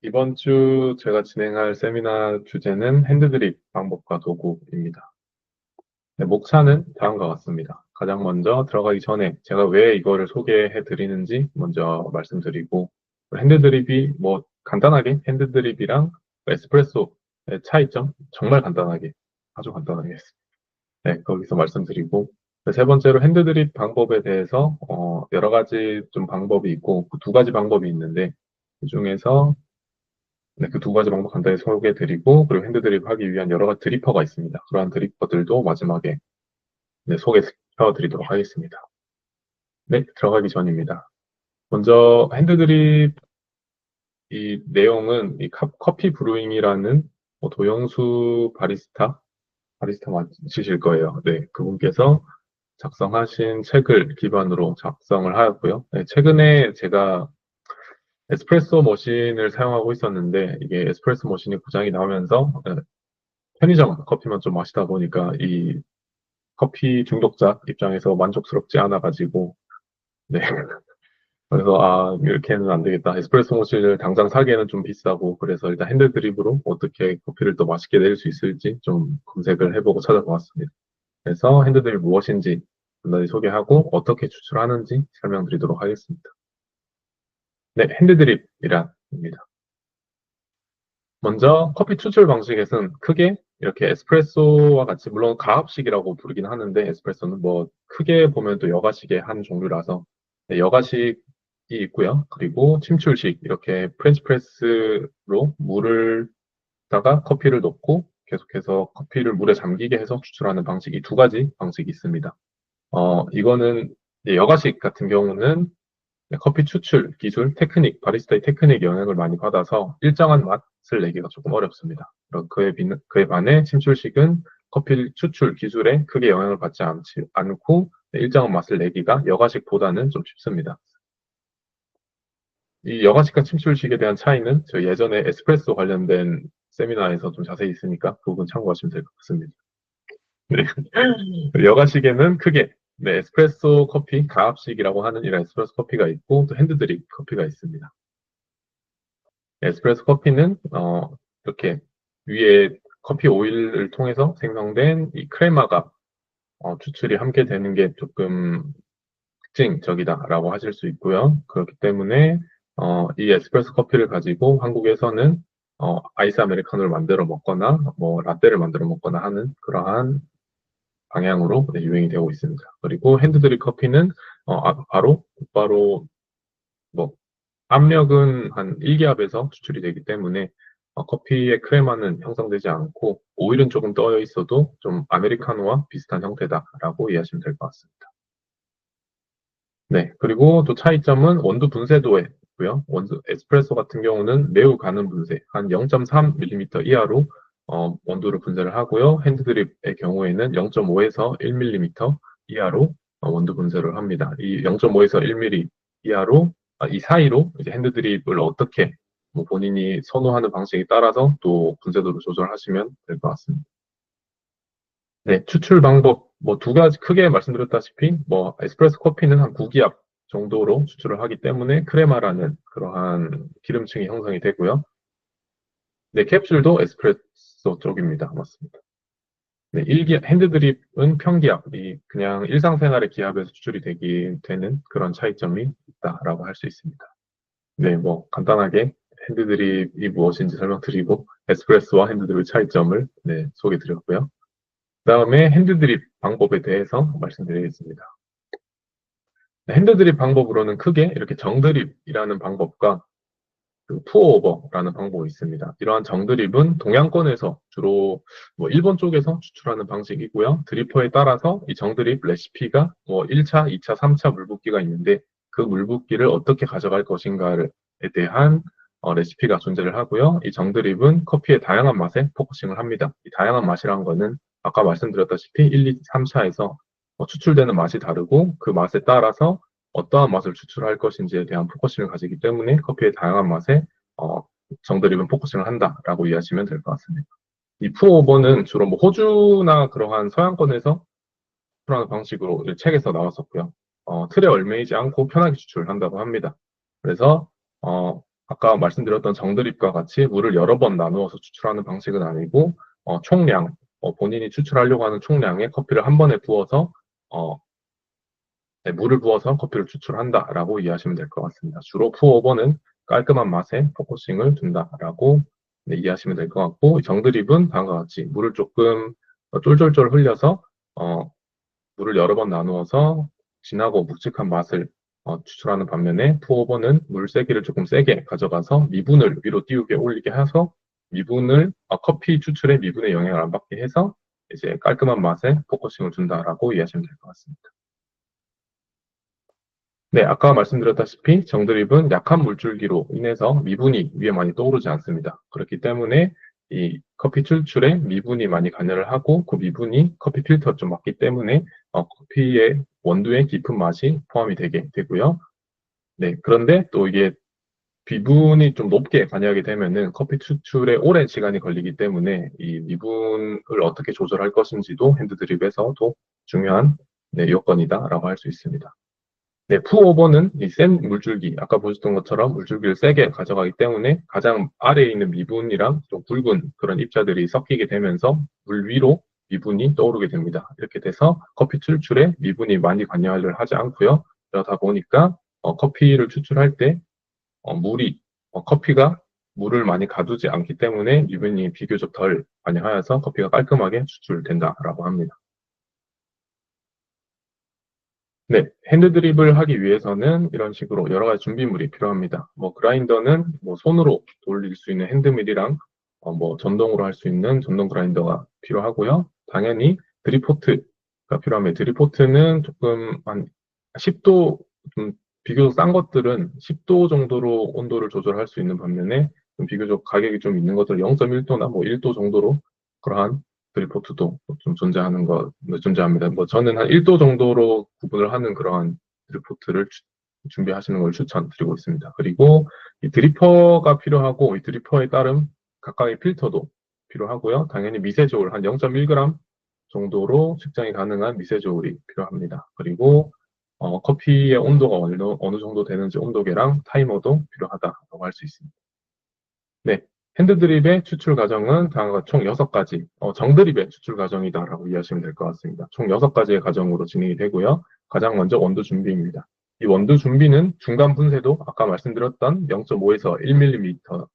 이번 주 제가 진행할 세미나 주제는 핸드드립 방법과 도구입니다. 네, 목차는 다음과 같습니다. 가장 먼저 들어가기 전에 제가 왜 이거를 소개해 드리는지 먼저 말씀드리고, 핸드드립이 뭐 간단하게 핸드드립이랑 에스프레소의 차이점 정말 간단하게, 아주 간단하게 했습니다. 네, 거기서 말씀드리고, 세 번째로 핸드드립 방법에 대해서 여러 가지 좀 방법이 있고, 그 두 가지 방법이 있는데, 그 중에서 네, 그 두 가지 방법 간단히 소개해드리고, 그리고 핸드드립 하기 위한 여러 가지 드리퍼가 있습니다. 그러한 드리퍼들도 마지막에 네, 소개해드리도록 하겠습니다. 네, 들어가기 전입니다. 먼저 핸드드립 이 내용은 이 커피 브루잉이라는 도영수 바리스타 맞으실 거예요. 네, 그분께서 작성하신 책을 기반으로 작성을 하였고요. 네, 최근에 제가 에스프레소 머신을 사용하고 있었는데, 이게 에스프레소 머신이 고장이 나면서 편의점 커피만 좀 마시다 보니까 이 커피 중독자 입장에서 만족스럽지 않아가지고, 네. 그래서, 이렇게는 안 되겠다. 에스프레소 머신을 당장 사기에는 좀 비싸고, 그래서 일단 핸드드립으로 어떻게 커피를 더 맛있게 내릴 수 있을지 좀 검색을 해보고 찾아보았습니다. 그래서 핸드드립이 무엇인지 간단히 소개하고, 어떻게 추출하는지 설명드리도록 하겠습니다. 네, 핸드드립이란입니다. 먼저 커피 추출 방식에서는 크게 이렇게 에스프레소와 같이 물론 가압식이라고 부르긴 하는데 에스프레소는 뭐 크게 보면 또 여가식의 한 종류라서 네, 여가식이 있고요. 그리고 침출식 이렇게 프렌치 프레스로 물을 다가 커피를 넣고 계속해서 커피를 물에 잠기게 해서 추출하는 방식 이 두 가지 방식이 있습니다. 이거는 여가식 같은 경우는 네, 커피 추출 기술, 테크닉, 바리스타의 테크닉 영향을 많이 받아서 일정한 맛을 내기가 조금 어렵습니다. 그에 반해 침출식은 커피 추출 기술에 크게 영향을 받지 않고 일정한 맛을 내기가 여가식보다는 좀 쉽습니다. 이 여가식과 침출식에 대한 차이는 저 예전에 에스프레소 관련된 세미나에서 좀 자세히 있으니까 그 부분 참고하시면 될 것 같습니다. 네. 여가식에는 크게 네, 에스프레소 커피, 가압식이라고 하는 이런 에스프레소 커피가 있고 또 핸드드립 커피가 있습니다. 에스프레소 커피는 이렇게 위에 커피 오일을 통해서 생성된 이 크레마가 추출이 함께 되는 게 조금 특징적이다라고 하실 수 있고요. 그렇기 때문에 이 에스프레소 커피를 가지고 한국에서는 아이스 아메리카노를 만들어 먹거나 뭐 라떼를 만들어 먹거나 하는 그러한 방향으로 네, 유행이 되고 있습니다. 그리고 핸드드립 커피는 바로 뭐 압력은 한 1기압에서 추출이 되기 때문에 커피의 크레마는 형성되지 않고 오일은 조금 떠 있어도 좀 아메리카노와 비슷한 형태다라고 이해하시면 될 것 같습니다. 네, 그리고 또 차이점은 원두 분쇄도에 있고요. 에스프레소 같은 경우는 매우 가는 분쇄, 한 0.3mm 이하로 원두를 분쇄를 하고요. 핸드드립의 경우에는 0.5에서 1mm 이하로 원두 분쇄를 합니다. 이 0.5에서 1mm 이하로 이 사이로 이제 핸드드립을 어떻게 뭐 본인이 선호하는 방식에 따라서 또 분쇄도를 조절하시면 될 것 같습니다. 네, 추출 방법 뭐 두 가지 크게 말씀드렸다시피 뭐 에스프레소 커피는 한 9기압 정도로 추출을 하기 때문에 크레마라는 그러한 기름층이 형성이 되고요. 네, 캡슐도 에스프레소 쪽입니다. 맞습니다. 네, 핸드드립은 평기압이 그냥 일상생활의 기압에서 추출이 되는 그런 차이점이 있다라고 할 수 있습니다. 네, 뭐 간단하게 핸드드립이 무엇인지 설명드리고 에스프레소와 핸드드립의 차이점을 네, 소개드렸고요. 그다음에 핸드드립 방법에 대해서 말씀드리겠습니다. 핸드드립 방법으로는 크게 이렇게 정드립이라는 방법과 그 투어오버라는 방법이 있습니다. 이러한 정드립은 동양권에서 주로 뭐 일본 쪽에서 추출하는 방식이고요. 드리퍼에 따라서 이 정드립 레시피가 뭐 1차, 2차, 3차 물붓기가 있는데 그 물붓기를 어떻게 가져갈 것인가에 대한 레시피가 존재를 하고요. 이 정드립은 커피의 다양한 맛에 포커싱을 합니다. 이 다양한 맛이란 거는 아까 말씀드렸다시피 1, 2, 3차에서 추출되는 맛이 다르고 그 맛에 따라서 어떠한 맛을 추출할 것인지에 대한 포커싱을 가지기 때문에 커피의 다양한 맛에 어, 정드립은 포커싱을 한다라고 이해하시면 될 것 같습니다. 이 푸어오버는 주로 뭐 호주나 그러한 서양권에서 추출하는 방식으로 이 책에서 나왔었고요. 틀에 얽매이지 않고 편하게 추출한다고 합니다. 그래서 아까 말씀드렸던 정드립과 같이 물을 여러 번 나누어서 추출하는 방식은 아니고 총량, 본인이 추출하려고 하는 총량의 커피를 한 번에 부어서 네, 물을 부어서 커피를 추출한다라고 이해하시면 될 것 같습니다. 주로 푸어오버는 깔끔한 맛에 포커싱을 둔다라고 네, 이해하시면 될 것 같고, 정드립은 다음과 같이 물을 조금 쫄쫄쫄 흘려서 물을 여러 번 나누어서 진하고 묵직한 맛을 추출하는 반면에, 푸어오버는 물 세기를 조금 세게 가져가서 미분을 위로 띄우게 올리게 해서 커피 추출에 미분의 영향을 안 받게 해서 이제 깔끔한 맛에 포커싱을 준다라고 이해하시면 될 것 같습니다. 네, 아까 말씀드렸다시피 정드립은 약한 물줄기로 인해서 미분이 위에 많이 떠오르지 않습니다. 그렇기 때문에 이 커피 추출에 미분이 많이 관여를 하고, 그 미분이 커피 필터를 좀 막기 때문에 커피의 원두의 깊은 맛이 포함이 되게 되고요. 네, 그런데 또 이게 미분이 좀 높게 관여하게 되면은 커피 추출에 오랜 시간이 걸리기 때문에 이 미분을 어떻게 조절할 것인지도 핸드드립에서도 중요한 네, 요건이다라고 할 수 있습니다. 네, 푸오버는 이 센 물줄기, 아까 보셨던 것처럼 물줄기를 세게 가져가기 때문에 가장 아래에 있는 미분이랑 좀 굵은 그런 입자들이 섞이게 되면서 물 위로 미분이 떠오르게 됩니다. 이렇게 돼서 커피 추출에 미분이 많이 관여를 하지 않고요. 그러다 보니까 커피를 추출할 때 커피가 물을 많이 가두지 않기 때문에 미분이 비교적 덜 관여하여서 커피가 깔끔하게 추출된다라고 합니다. 네, 핸드드립을 하기 위해서는 이런 식으로 여러 가지 준비물이 필요합니다. 그라인더는 손으로 돌릴 수 있는 핸드밀이랑 전동으로 할 수 있는 전동 그라인더가 필요하고요. 당연히 드립포트가 필요합니다. 드립포트는 조금 한 10도, 좀 비교적 싼 것들은 10도 정도로 온도를 조절할 수 있는 반면에 좀 비교적 가격이 좀 있는 것들은 0.1도나 1도 정도로 그러한 드립포트도 좀 존재합니다. 저는 한 1도 정도로 구분을 하는 그러한 드립포트를 준비하시는 걸 추천드리고 있습니다. 그리고 이 드리퍼가 필요하고, 이 드리퍼에 따른 각각의 필터도 필요하고요. 당연히 미세저울 한 0.1g 정도로 측정이 가능한 미세저울이 필요합니다. 그리고 커피의 온도가 어느 정도 되는지 온도계랑 타이머도 필요하다고 할 수 있습니다. 네, 핸드드립의 추출 과정은 다음과 총 6가지, 정드립의 추출 과정이다라고 이해하시면 될 것 같습니다. 총 6가지의 과정으로 진행이 되고요. 가장 먼저 원두 준비입니다. 이 원두 준비는 중간 분쇄도 아까 말씀드렸던 0.5에서 1mm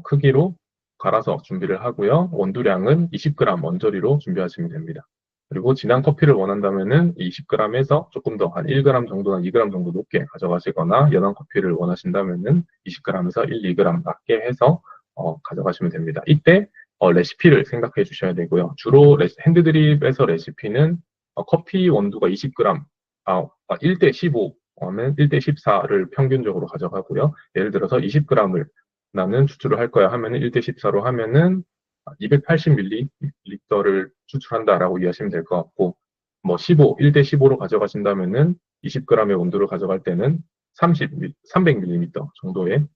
크기로 갈아서 준비를 하고요. 원두량은 20g 원저리로 준비하시면 됩니다. 그리고 진한 커피를 원한다면은 20g에서 조금 더 한 1g 정도나 2g 정도 높게 가져가시거나, 연한 커피를 원하신다면은 20g에서 1, 2g 낮게 해서 가져가시면 됩니다. 이때 레시피를 생각해 주셔야 되고요. 주로 핸드드립에서 레시피는 커피 원두가 20g, 1대 15, 는 1대 14를 평균적으로 가져가고요. 예를 들어서 20g을 나는 추출을 할 거야 하면은 1대 14로 하면은 280ml를 추출한다라고 이해하시면 될 것 같고, 1대 15로 가져가신다면은 20g의 온도를 가져갈 때는 300ml 정도의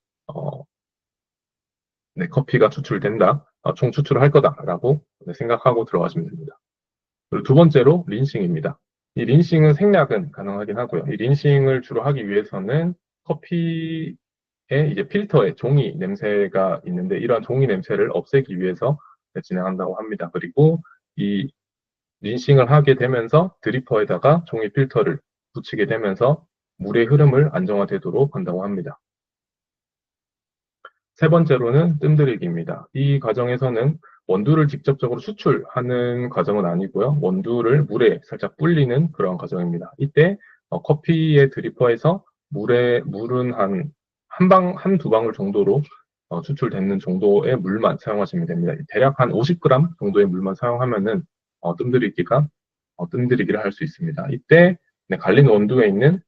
네, 커피가 추출된다, 총 추출을 할 거다라고 생각하고 들어가시면 됩니다. 그리고 두 번째로 린싱입니다. 이 린싱은 생략은 가능하긴 하고요. 이 린싱을 주로 하기 위해서는 커피의 이제 필터에 종이 냄새가 있는데, 이러한 종이 냄새를 없애기 위해서 진행한다고 합니다. 그리고 이 린싱을 하게 되면서 드리퍼에다가 종이 필터를 붙이게 되면서 물의 흐름을 안정화되도록 한다고 합니다. 세 번째로는 뜸들이기입니다. 이 과정에서는 원두를 직접적으로 수출하는 과정은 아니고요. 원두를 물에 살짝 불리는 그런 과정입니다. 이때 커피의 드리퍼에서 물은 한두 방울 정도로 추출되는 정도의 물만 사용하시면 됩니다. 대략 한 50g 정도의 물만 사용하면은 뜸들이기를 할 수 있습니다. 이때 갈린 원두에 있는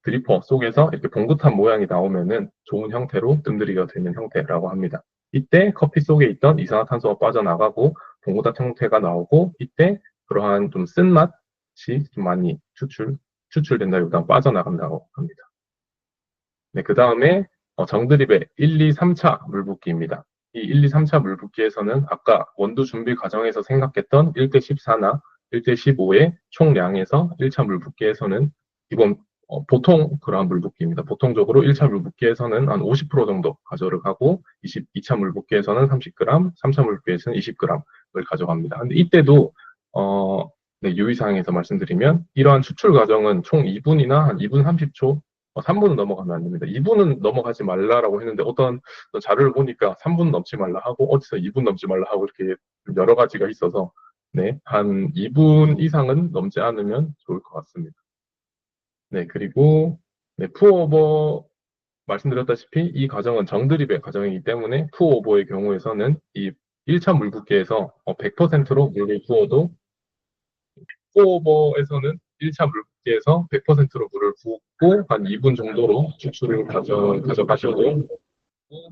드리퍼 속에서 이렇게 봉긋한 모양이 나오면은 좋은 형태로 뜸들이기가 되는 형태라고 합니다. 이때 커피 속에 있던 이산화탄소가 빠져나가고 봉긋한 형태가 나오고, 이때 그러한 좀 쓴맛이 좀 많이 추출된다기보다 빠져나간다고 합니다. 네, 그 다음에 정드립의 1, 2, 3차 물붓기입니다. 이 1, 2, 3차 물붓기에서는 아까 원두 준비 과정에서 생각했던 1대 14나 1대 15의 총량에서 1차 물붓기에서는 기본 보통 그러한 물붓기입니다. 보통적으로 1차 물붓기에서는 한 50% 정도 가져를 하고 2차 물붓기에서는 30g, 3차 물붓기에서는 20g을 가져갑니다. 근데 이때도 네, 유의사항에서 말씀드리면 이러한 추출 과정은 총 2분이나 한 2분 30초, 3분은 넘어가면 안 됩니다. 2분은 넘어가지 말라라고 했는데 어떤 자료를 보니까 3분 넘지 말라 하고 어디서 2분 넘지 말라 하고 이렇게 여러 가지가 있어서 네, 한 2분 이상은 넘지 않으면 좋을 것 같습니다. 네, 그리고 네, 푸오버 말씀드렸다시피 이 과정은 정드립의 과정이기 때문에 푸오버의 경우에서는 이 1차 물붓기에서 100%로 물을 부어도 푸오버에서는 1차 물붓기에서 100%로 물을 붓고 한 2분 정도로 추출을 가져가시고 이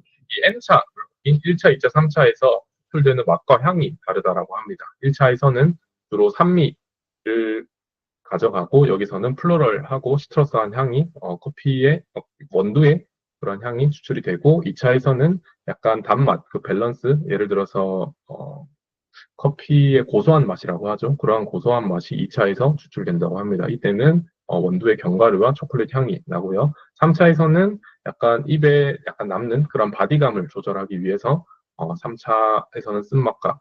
N차 물붓기 1차, 2차, 3차에서 추출되는 맛과 향이 다르다라고 합니다. 1차에서는 주로 산미를 가져가고 여기서는 플로럴하고 시트러스한 향이 커피의 원두의 그런 향이 추출이 되고 2차에서는 약간 단맛, 그 밸런스 예를 들어서 커피의 고소한 맛이라고 하죠. 그러한 고소한 맛이 2차에서 추출된다고 합니다. 이때는 원두의 견과류와 초콜릿 향이 나고요. 3차에서는 약간 입에 약간 남는 그런 바디감을 조절하기 위해서 3차에서는 쓴맛과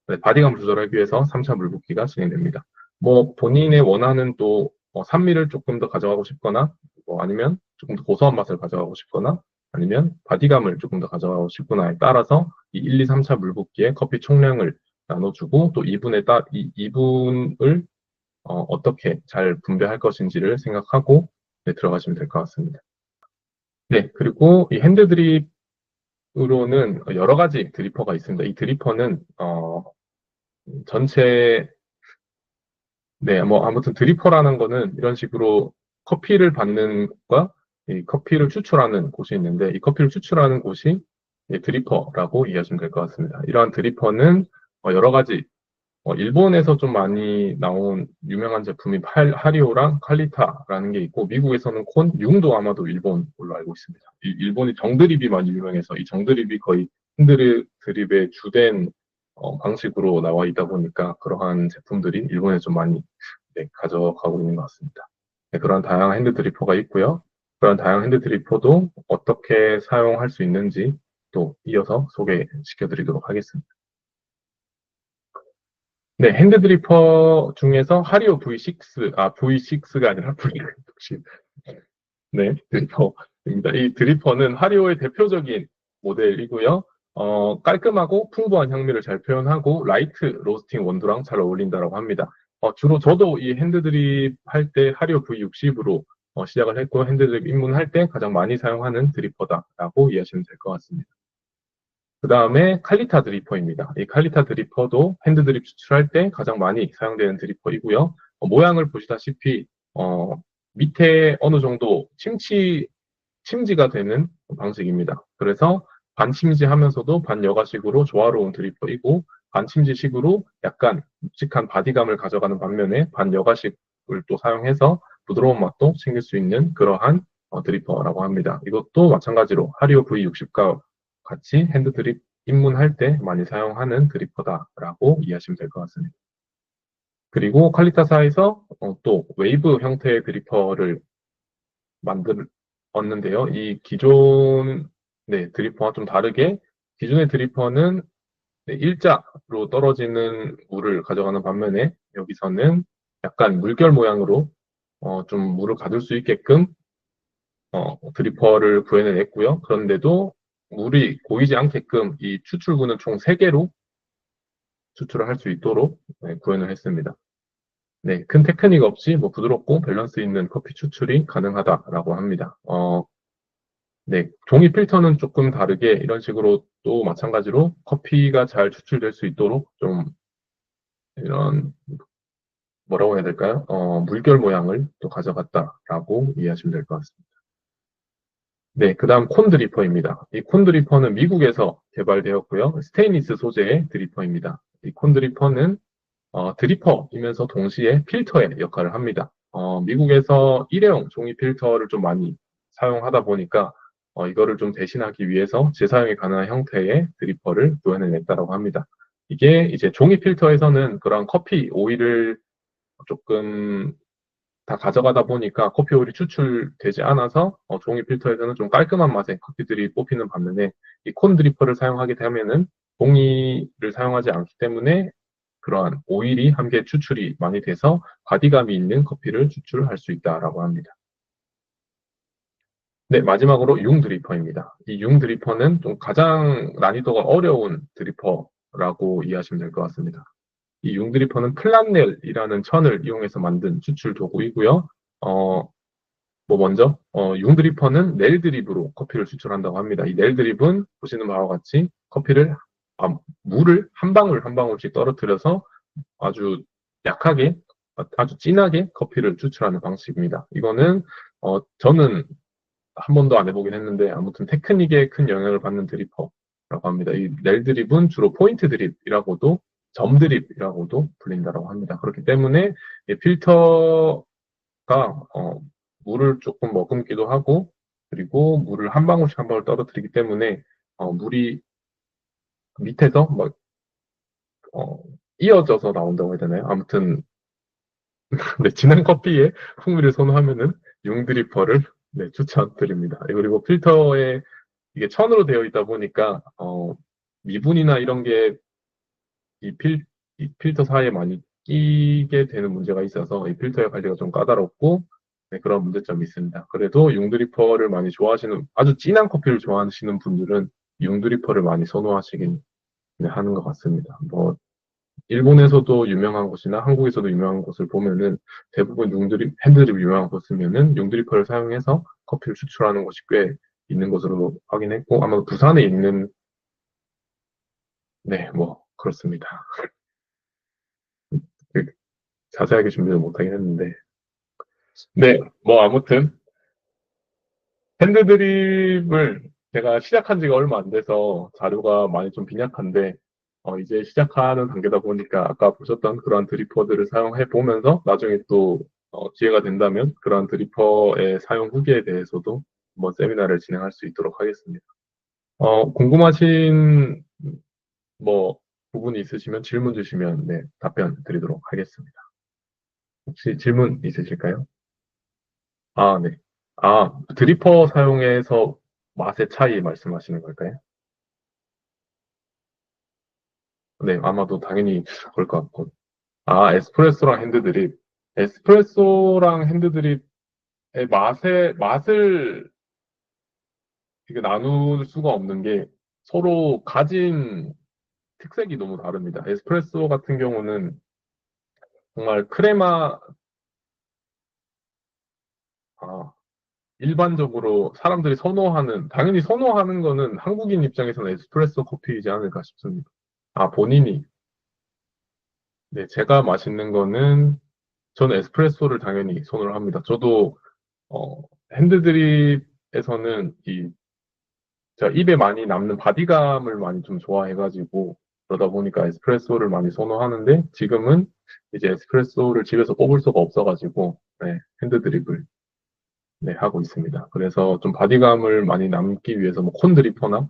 네, 바디감을 조절하기 위해서 3차 물붓기가 진행됩니다. 뭐 본인의 원하는 또 산미를 조금 더 가져가고 싶거나 뭐 아니면 조금 더 고소한 맛을 가져가고 싶거나 아니면 바디감을 조금 더 가져가고 싶거나에 따라서 이 1, 2, 3차 물붓기에 커피 총량을 나눠주고 또 2분에 이 2분을 어떻게 잘 분배할 것인지를 생각하고 네, 들어가시면 될 것 같습니다. 네, 그리고 이 핸드드립으로는 여러 가지 드리퍼가 있습니다. 이 드리퍼는 전체 네, 뭐 아무튼 드리퍼라는 거는 이런 식으로 커피를 받는 곳과 이 커피를 추출하는 곳이 있는데 이 커피를 추출하는 곳이 드리퍼라고 이해하시면 될 것 같습니다. 이러한 드리퍼는 여러 가지 일본에서 좀 많이 나온 유명한 제품이 하리오랑 칼리타라는 게 있고 미국에서는 융도 아마도 일본 걸로 알고 있습니다. 일본이 정드립이 많이 유명해서 이 정드립이 거의 핸드드립의 주된 방식으로 나와 있다 보니까 그러한 제품들이 일본에 좀 많이 네, 가져가고 있는 것 같습니다. 네, 그런 다양한 핸드 드리퍼가 있고요. 그런 다양한 핸드 드리퍼도 어떻게 사용할 수 있는지 또 이어서 소개시켜 드리도록 하겠습니다. 네, 핸드 드리퍼 중에서 하리오 V6, V6가 아니라 V6. 네, 드리퍼입니다. 이 드리퍼는 하리오의 대표적인 모델이고요. 깔끔하고 풍부한 향미를 잘 표현하고 라이트 로스팅 원두랑 잘 어울린다고 합니다. 주로 저도 이 핸드드립 할 때 하리오 V60으로 시작을 했고 핸드드립 입문할 때 가장 많이 사용하는 드리퍼다라고 이해하시면 될 것 같습니다. 그 다음에 칼리타 드리퍼입니다. 이 칼리타 드리퍼도 핸드드립 추출할 때 가장 많이 사용되는 드리퍼이고요. 모양을 보시다시피 밑에 어느 정도 침지가 되는 방식입니다. 그래서 반침지하면서도 반여가식으로 조화로운 드리퍼이고 반침지식으로 약간 묵직한 바디감을 가져가는 반면에 반여가식을 또 사용해서 부드러운 맛도 챙길 수 있는 그러한 드리퍼라고 합니다. 이것도 마찬가지로 하리오 V60과 같이 핸드드립 입문할 때 많이 사용하는 드리퍼다라고 이해하시면 될 것 같습니다. 그리고 칼리타사에서 또 웨이브 형태의 드리퍼를 만들었는데요. 이 기존 드리퍼와 좀 다르게 기존의 드리퍼는 일자로 떨어지는 물을 가져가는 반면에 여기서는 약간 물결 모양으로 좀 물을 가둘 수 있게끔 드리퍼를 구현해냈고요. 그런데도 물이 고이지 않게끔 이 추출구는 총 3개로 추출을 할 수 있도록 구현을 했습니다. 네, 큰 테크닉 없이 뭐 부드럽고 밸런스 있는 커피 추출이 가능하다라고 합니다. 네, 종이 필터는 조금 다르게 이런 식으로 또 마찬가지로 커피가 잘 추출될 수 있도록 좀 이런 뭐라고 해야 될까요? 물결 모양을 또 가져갔다라고 이해하시면 될 것 같습니다. 네, 그 다음 콘 드리퍼입니다. 이 콘 드리퍼는 미국에서 개발되었고요. 스테인리스 소재의 드리퍼입니다. 이 콘 드리퍼는 드리퍼이면서 동시에 필터의 역할을 합니다. 미국에서 일회용 종이 필터를 좀 많이 사용하다 보니까 이거를 좀 대신하기 위해서 재사용이 가능한 형태의 드리퍼를 구현해냈다고 합니다. 이게 이제 종이 필터에서는 그런 커피 오일을 조금 다 가져가다 보니까 커피 오일이 추출되지 않아서 종이 필터에서는 좀 깔끔한 맛의 커피들이 뽑히는 반면에 이 콘 드리퍼를 사용하게 되면은 종이를 사용하지 않기 때문에 그러한 오일이 함께 추출이 많이 돼서 바디감이 있는 커피를 추출할 수 있다라고 합니다. 네, 마지막으로 융 드리퍼입니다. 이 융 드리퍼는 좀 가장 난이도가 어려운 드리퍼라고 이해하시면 될 것 같습니다. 이 융 드리퍼는 플란넬이라는 천을 이용해서 만든 추출 도구이고요. 어, 먼저 융 드리퍼는 넬 드립으로 커피를 추출한다고 합니다. 이 넬 드립은 보시는 바와 같이 물을 한 방울 한 방울씩 떨어뜨려서 아주 약하게, 아주 진하게 커피를 추출하는 방식입니다. 이거는 저는 한 번도 안 해보긴 했는데 아무튼 테크닉에 큰 영향을 받는 드리퍼라고 합니다. 이 넬 드립은 주로 포인트 드립이라고도 점 드립이라고도 불린다고 합니다. 그렇기 때문에 이 필터가 물을 조금 머금기도 하고 그리고 물을 한 방울씩 한 방울 떨어뜨리기 때문에 물이 밑에서 막 어, 이어져서 나온다고 해야 되나요? 아무튼 네, 진한 커피에 풍미를 선호하면은 융드리퍼를 네, 추천드립니다. 그리고 필터에 이게 천으로 되어 있다 보니까 미분이나 이런 게 이 필터 사이에 많이 끼게 되는 문제가 있어서 이 필터의 관리가 좀 까다롭고 네, 그런 문제점이 있습니다. 그래도 융드리퍼를 많이 좋아하시는 아주 진한 커피를 좋아하시는 분들은 융드리퍼를 많이 선호하시긴 네, 하는 것 같습니다. 뭐 일본에서도 유명한 곳이나 한국에서도 유명한 곳을 보면은 대부분 핸드드립 유명한 곳이면은 융드리퍼를 사용해서 커피를 추출하는 곳이 꽤 있는 것으로 확인했고 아마 부산에 있는 네, 뭐 그렇습니다. 그 자세하게 준비를 못하긴 했는데 네, 뭐 아무튼 핸드드립을 제가 시작한 지가 얼마 안 돼서 자료가 많이 좀 빈약한데 이제 시작하는 단계다 보니까 아까 보셨던 그러한 드리퍼들을 사용해 보면서 나중에 또 기회가 된다면 그러한 드리퍼의 사용 후기에 대해서도 한번 세미나를 진행할 수 있도록 하겠습니다. 궁금하신 뭐 부분이 있으시면 질문 주시면 네, 답변 드리도록 하겠습니다. 혹시 질문 있으실까요? 아, 네. 드리퍼 사용해서 맛의 차이 말씀하시는 걸까요? 네, 아마도 당연히 그럴 것 같고. 에스프레소랑 핸드드립. 에스프레소랑 핸드드립의 맛을 이게 나눌 수가 없는 게 서로 가진 특색이 너무 다릅니다. 에스프레소 같은 경우는 정말 아, 일반적으로 사람들이 당연히 선호하는 거는 한국인 입장에서는 에스프레소 커피이지 않을까 싶습니다. 본인이. 네, 제가 마시는 거는 저는 에스프레소를 당연히 선호를 합니다. 저도 어, 핸드드립에서는 제가 입에 많이 남는 바디감을 많이 좀 좋아해가지고 그러다 보니까 에스프레소를 많이 선호하는데 지금은 이제 에스프레소를 집에서 뽑을 수가 없어가지고 네, 핸드드립을 네, 하고 있습니다. 그래서 좀 바디감을 많이 남기 위해서 뭐 콘드리퍼나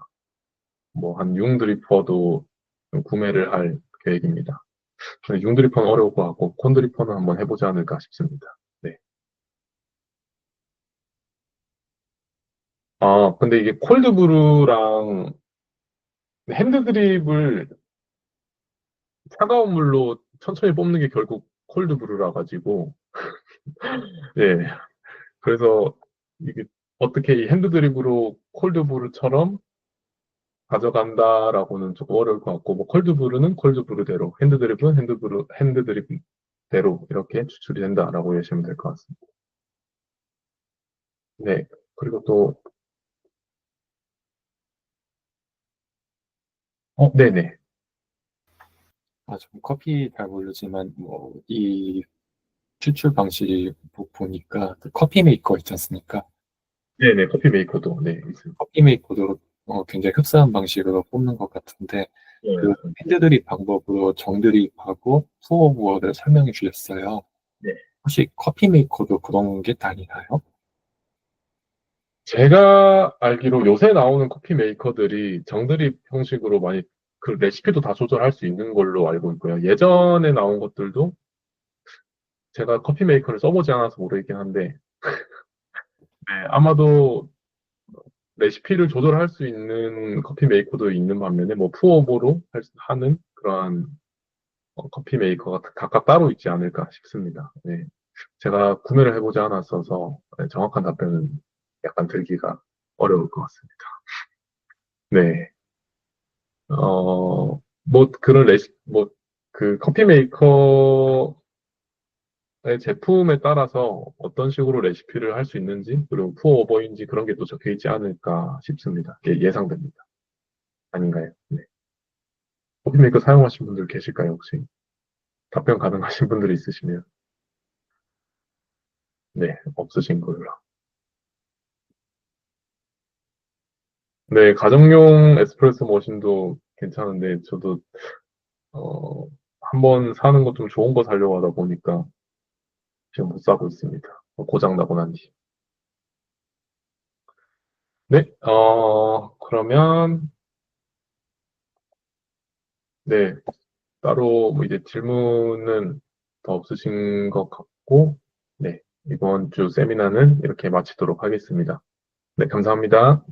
뭐 한 융드리퍼도 좀 구매를 할 계획입니다. 융드리퍼는 어려울 것 같고 콘드리퍼는 한번 해보지 않을까 싶습니다. 네. 근데 이게 콜드브루랑 핸드드립을 차가운 물로 천천히 뽑는 게 결국 콜드브루라 가지고 예. 그래서 이게 어떻게 이 핸드드립으로 콜드브루처럼 가져간다라고는 조금 어려울 것 같고 뭐 콜드브루는 콜드브루대로 핸드드립은 핸드드립대로 이렇게 추출이 된다라고 이해하시면 될 것 같습니다. 네. 그리고 또 네네. 좀 커피 잘 모르지만, 이 추출 방식이 보니까, 그 커피 메이커 있지 않습니까? 네네. 커피 메이커도 네 있습니다. 커피 메이커도 굉장히 흡사한 방식으로 뽑는 것 같은데, 그 네. 핸드드립 방법으로 정드립하고 투어부어를 설명해 주셨어요. 네. 혹시 커피 메이커도 그런 게 다르나요? 제가 알기로 요새 나오는 커피 메이커들이 정드립 형식으로 많이 그 레시피도 다 조절할 수 있는 걸로 알고 있고요. 예전에 나온 것들도 제가 커피 메이커를 써보지 않아서 모르겠긴 한데, 네, 아마도 레시피를 조절할 수 있는 커피 메이커도 있는 반면에, 뭐, 푸어오버로 하는 그러한 커피 메이커가 각각 따로 있지 않을까 싶습니다. 네. 제가 구매를 해보지 않았어서 네, 정확한 답변은 약간 들기가 어려울 것 같습니다. 네. 뭐, 그런 그 커피 메이커의 제품에 따라서 어떤 식으로 레시피를 할 수 있는지, 그리고 푸어오버인지 그런 게 또 적혀 있지 않을까 싶습니다. 예상됩니다. 아닌가요? 네. 커피 메이커 사용하신 분들 계실까요, 혹시? 답변 가능하신 분들이 있으시면. 네, 없으신 걸로. 네, 가정용 에스프레소 머신도 괜찮은데, 저도, 어, 한번 사는 거 좀 좋은 거 사려고 하다 보니까 지금 못 사고 있습니다. 고장 나고 난 뒤. 네, 그러면, 네, 따로 뭐 이제 질문은 더 없으신 것 같고, 네, 이번 주 세미나는 이렇게 마치도록 하겠습니다. 네, 감사합니다.